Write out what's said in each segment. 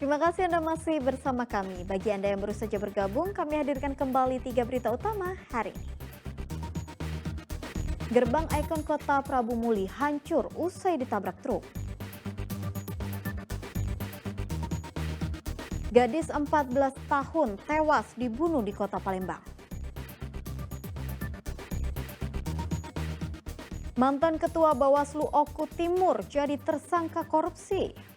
Terima kasih Anda masih bersama kami. Bagi Anda yang baru saja bergabung, kami hadirkan kembali 3 berita utama hari ini. Gerbang ikon kota Prabu Muli hancur usai ditabrak truk. Gadis 14 tahun tewas dibunuh di kota Palembang. Mantan Ketua Bawaslu Oku Timur jadi tersangka korupsi.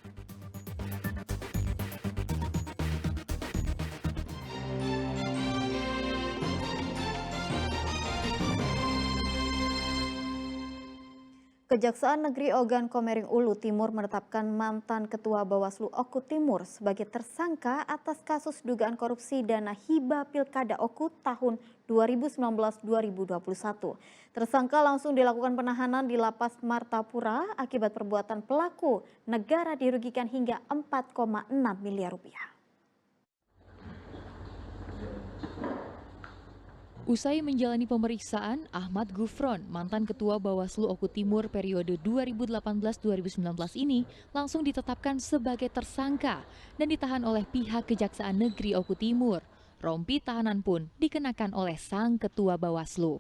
Kejaksaan Negeri Ogan Komering Ulu Timur menetapkan mantan Ketua Bawaslu Oku Timur sebagai tersangka atas kasus dugaan korupsi dana hibah Pilkada Oku tahun 2019-2021. Tersangka langsung dilakukan penahanan di Lapas Martapura akibat perbuatan pelaku. Negara dirugikan hingga 4,6 miliar rupiah. Usai menjalani pemeriksaan, Ahmad Gufron, mantan Ketua Bawaslu Oku Timur periode 2018-2019 ini langsung ditetapkan sebagai tersangka dan ditahan oleh pihak Kejaksaan Negeri Oku Timur. Rompi tahanan pun dikenakan oleh sang Ketua Bawaslu.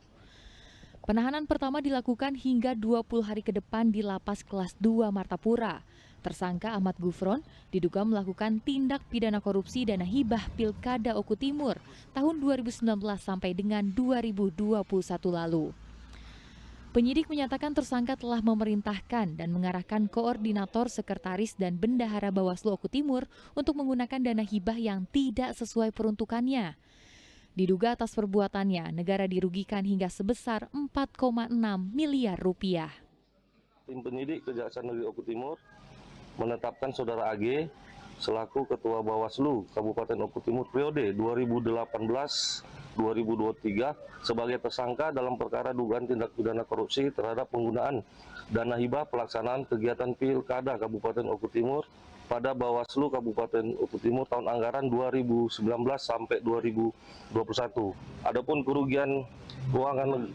Penahanan pertama dilakukan hingga 20 hari ke depan di Lapas Kelas 2 Martapura. Tersangka Ahmad Gufron diduga melakukan tindak pidana korupsi dana hibah Pilkada Oku Timur tahun 2019 sampai dengan 2021 lalu. Penyidik menyatakan tersangka telah memerintahkan dan mengarahkan koordinator, sekretaris, dan bendahara Bawaslu Oku Timur untuk menggunakan dana hibah yang tidak sesuai peruntukannya. Diduga atas perbuatannya, negara dirugikan hingga sebesar 4,6 miliar rupiah. Tim penyidik Kejaksaan Negeri Oku Timur menetapkan Saudara AG selaku Ketua Bawaslu Kabupaten Oku Timur periode 2018-2023 sebagai tersangka dalam perkara dugaan tindak pidana korupsi terhadap penggunaan dana hibah pelaksanaan kegiatan Pilkada Kabupaten Oku Timur pada Bawaslu Kabupaten Oku Timur tahun anggaran 2019 sampai 2021. Adapun kerugian keuangan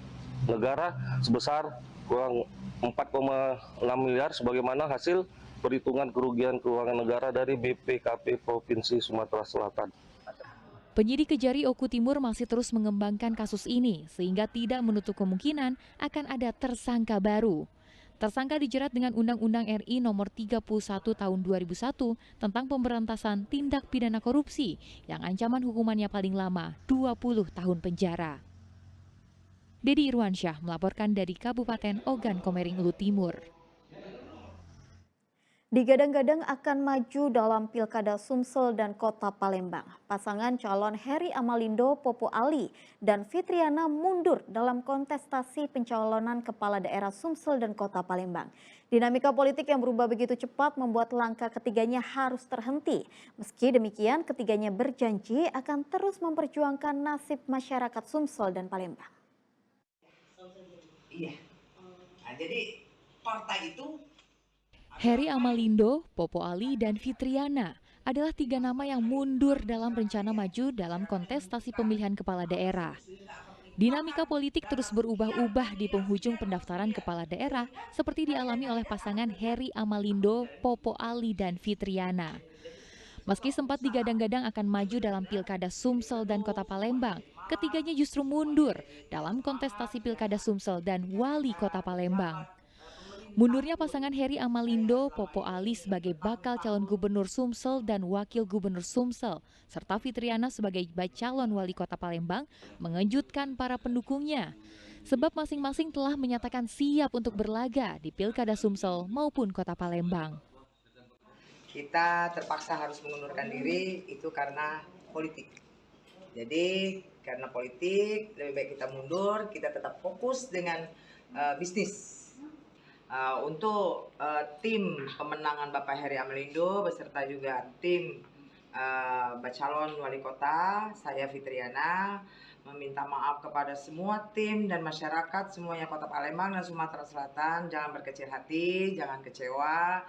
negara sebesar kurang 4,6 miliar sebagaimana hasil perhitungan kerugian keuangan negara dari BPKP Provinsi Sumatera Selatan. Penyidik Kejari Oku Timur masih terus mengembangkan kasus ini sehingga tidak menutup kemungkinan akan ada tersangka baru. Tersangka dijerat dengan Undang-Undang RI Nomor 31 Tahun 2001 tentang pemberantasan tindak pidana korupsi yang ancaman hukumannya paling lama 20 tahun penjara. Dedi Irwansyah melaporkan dari Kabupaten Ogan Komering Ulu Timur. Digadang-gadang akan maju dalam Pilkada Sumsel dan Kota Palembang. Pasangan calon Heri Amalindo Popo Ali dan Fitriana mundur dalam kontestasi pencalonan Kepala Daerah Sumsel dan Kota Palembang. Dinamika politik yang berubah begitu cepat membuat langkah ketiganya harus terhenti. Meski demikian, ketiganya berjanji akan terus memperjuangkan nasib masyarakat Sumsel dan Palembang. Iya, nah, jadi partai itu Heri Amalindo, Popo Ali, dan Fitriana adalah 3 nama yang mundur dalam rencana maju dalam kontestasi pemilihan kepala daerah. Dinamika politik terus berubah-ubah di penghujung pendaftaran kepala daerah seperti dialami oleh pasangan Heri Amalindo, Popo Ali, dan Fitriana. Meski sempat digadang-gadang akan maju dalam Pilkada Sumsel dan Kota Palembang, ketiganya justru mundur dalam kontestasi Pilkada Sumsel dan Wali Kota Palembang. Mundurnya pasangan Heri Amalindo, Popo Ali sebagai bakal calon gubernur Sumsel dan wakil gubernur Sumsel, serta Fitriana sebagai calon wali kota Palembang mengejutkan para pendukungnya. Sebab masing-masing telah menyatakan siap untuk berlaga di Pilkada Sumsel maupun Kota Palembang. kita terpaksa harus mengundurkan diri itu karena politik. Jadi karena politik lebih baik kita mundur, kita tetap fokus dengan bisnis. Untuk tim pemenangan Bapak Heri Amalindo beserta juga tim calon wali kota, saya Fitriana meminta maaf kepada semua tim dan masyarakat semuanya Kota Palembang dan Sumatera Selatan. Jangan berkecil hati, jangan kecewa.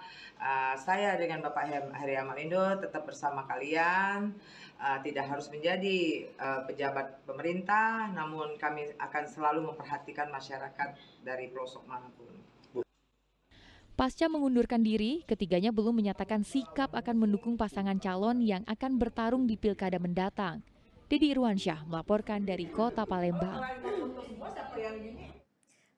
Saya dengan Bapak Heri Amalindo tetap bersama kalian. Tidak harus menjadi pejabat pemerintah, namun kami akan selalu memperhatikan masyarakat dari pelosok manapun. Pasca mengundurkan diri, ketiganya belum menyatakan sikap akan mendukung pasangan calon yang akan bertarung di pilkada mendatang. Dedi Irwansyah melaporkan dari Kota Palembang.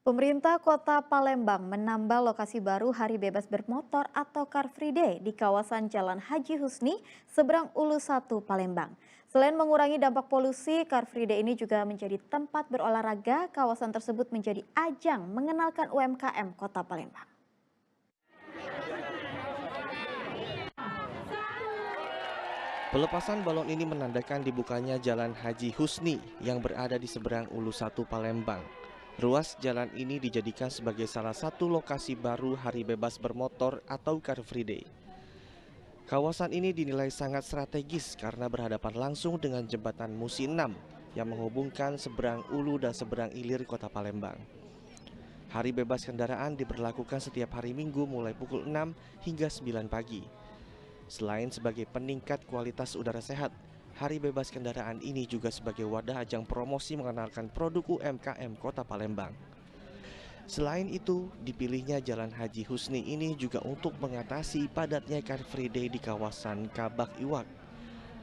Pemerintah Kota Palembang menambah lokasi baru Hari Bebas Bermotor atau Car Free Day di kawasan Jalan Haji Husni, seberang Ulu 1 Palembang. Selain mengurangi dampak polusi, Car Free Day ini juga menjadi tempat berolahraga. Kawasan tersebut menjadi ajang mengenalkan UMKM Kota Palembang. Pelepasan balon ini menandakan dibukanya Jalan Haji Husni yang berada di seberang Ulu 1 Palembang. Ruas jalan ini dijadikan sebagai salah satu lokasi baru Hari Bebas Bermotor atau Car Free Day. Kawasan ini dinilai sangat strategis karena berhadapan langsung dengan jembatan Musi 6 yang menghubungkan seberang Ulu dan seberang Ilir Kota Palembang. Hari Bebas Kendaraan diberlakukan setiap hari Minggu mulai pukul 6 hingga 9 pagi. Selain sebagai peningkat kualitas udara sehat, Hari Bebas Kendaraan ini juga sebagai wadah ajang promosi mengenalkan produk UMKM Kota Palembang. Selain itu, dipilihnya Jalan Haji Husni ini juga untuk mengatasi padatnya Car Free Day di kawasan Kabak Iwak.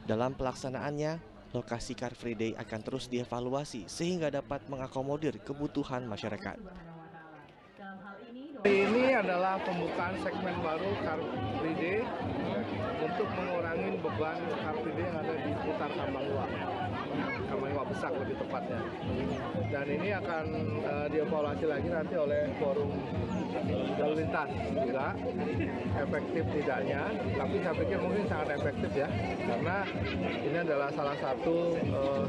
Dalam pelaksanaannya, lokasi Car Free Day akan terus dievaluasi sehingga dapat mengakomodir kebutuhan masyarakat. Ini adalah pembukaan segmen baru Car Free Day untuk mengurangi beban Car Free Day yang ada di sekitar Kambang Iwak Besak lebih tepatnya. Dan ini akan dievaluasi lagi nanti oleh forum lalu lintas juga efektif tidaknya. Tapi saya pikir mungkin sangat efektif ya, karena ini adalah salah satu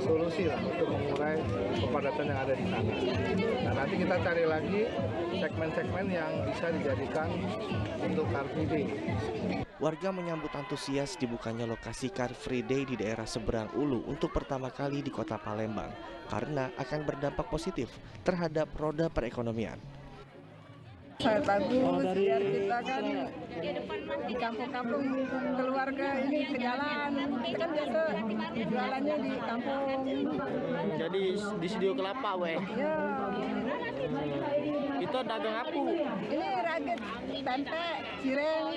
solusi lah untuk mengurai kepadatan yang ada di sana. Nah, nanti kita cari lagi segmen-segmen yang bisa dijadikan untuk Car Free Day. Warga menyambut antusias dibukanya lokasi Car Free Day di daerah seberang Ulu untuk pertama kali di Kota Palembang karena akan berdampak positif terhadap roda perekonomian. Sangat bagus, biar kita kan di kampung-kampung keluarga ini ke jalan, kan biasa jualannya di kampung. Jadi di studio kelapa weh. Ya. Itu dagang apa? Ini raget, tempe, cireng.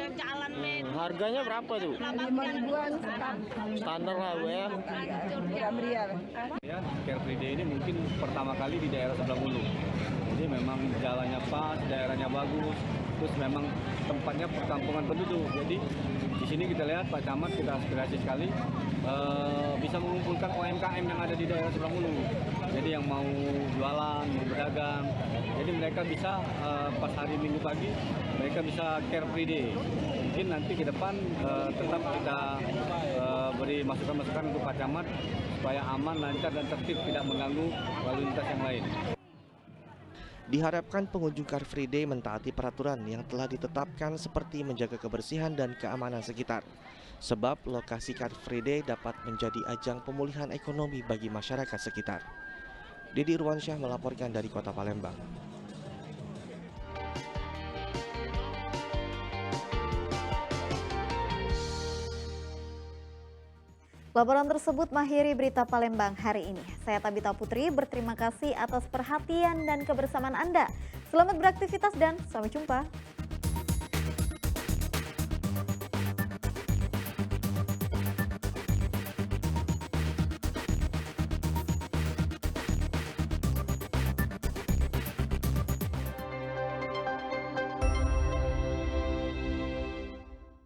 Harganya berapa tuh? 5 ribuan Standar lah weh. meriah. Ya, Car Free Day ini mungkin pertama kali di daerah seberang Ulu. Jadi memang jalannya pas, daerahnya bagus, terus memang tempatnya perkampungan penduduk. Jadi di sini kita lihat Pak Camat, kita aspirasi sekali bisa mengumpulkan UMKM yang ada di daerah seberang Ulu. Jadi yang mau jualan, mau berdagang, jadi mereka bisa pas hari Minggu pagi mereka bisa Car Free Day. Mungkin nanti ke depan tetap kita beri masukan-masukan untuk Pak Camat supaya aman, lancar dan tertib, tidak mengganggu lalu lintas yang lain. Diharapkan pengunjung Car Free Day mentaati peraturan yang telah ditetapkan seperti menjaga kebersihan dan keamanan sekitar. Sebab lokasi Car Free Day dapat menjadi ajang pemulihan ekonomi bagi masyarakat sekitar. Dedi Irwansyah melaporkan dari Kota Palembang. Laporan tersebut mengakhiri berita Palembang hari ini. Saya Tabita Putri berterima kasih atas perhatian dan kebersamaan Anda. Selamat beraktivitas dan sampai jumpa.